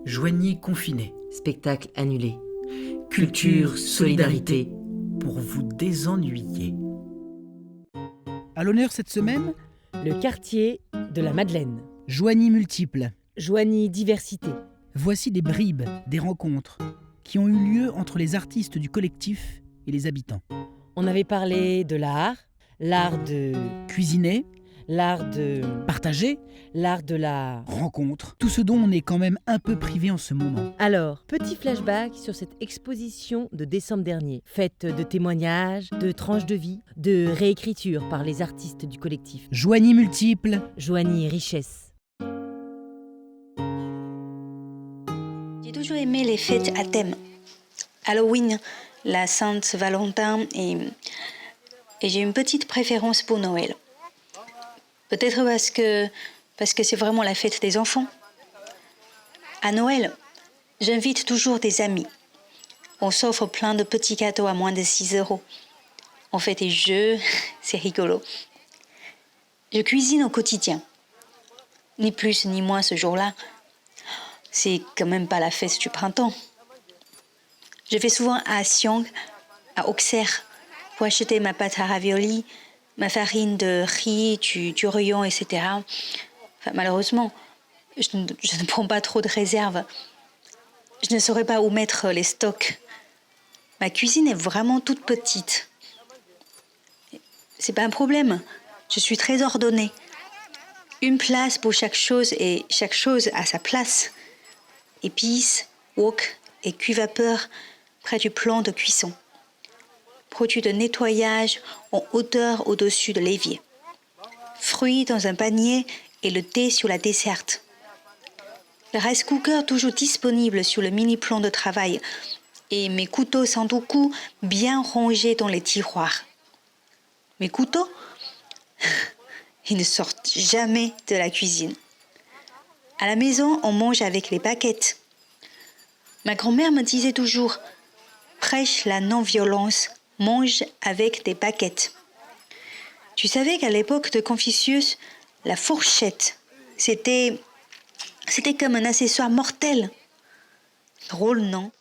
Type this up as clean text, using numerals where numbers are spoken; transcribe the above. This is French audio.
Joignez confiné. Spectacle annulé. Culture, solidarité, pour vous désennuyer. À l'honneur cette semaine, Le quartier de la Madeleine. Joigny multiples. Joigny diversité. Voici des bribes, des rencontres qui ont eu lieu entre les artistes du collectif et les habitants. On avait parlé de l'art de... Cuisiner, l'art de... partager, l'art de la... rencontre, tout ce dont on est quand même un peu privé en ce moment. Alors, petit flashback sur cette exposition de décembre dernier, faite de témoignages, de tranches de vie, de réécriture par les artistes du collectif. Joigny multiples. Joigny richesse. J'ai toujours aimé les fêtes à thème. Halloween, la Saint-Valentin et j'ai une petite préférence pour Noël. Peut-être parce que c'est vraiment la fête des enfants. À Noël, j'invite toujours des amis. On s'offre plein de petits cadeaux à moins de 6 €. On fait des jeux, c'est rigolo. Je cuisine au quotidien. Ni plus ni moins ce jour-là. C'est quand même pas la fête du printemps. Je vais souvent à Siang, à Auxerre, pour acheter ma pâte à ravioli, ma farine de riz, du rayon, etc. Enfin, malheureusement, je ne prends pas trop de réserves. Je ne saurais pas où mettre les stocks. Ma cuisine est vraiment toute petite. C'est pas un problème. Je suis très ordonnée. Une place pour chaque chose et chaque chose à sa place. Épices, wok et cuve vapeur près du plan de cuisson. Produits de nettoyage en hauteur au-dessus de l'évier. Fruits dans un panier et le thé sur la desserte. Le rice cooker toujours disponible sur le mini-plan de travail et mes couteaux santoku bien rangés dans les tiroirs. Mes couteaux, ils ne sortent jamais de la cuisine. À la maison, on mange avec les baguettes. Ma grand-mère me disait toujours « Prêche la non-violence, mange avec des baguettes ». Tu savais qu'à l'époque de Confucius, la fourchette, c'était comme un accessoire mortel. Drôle, non ?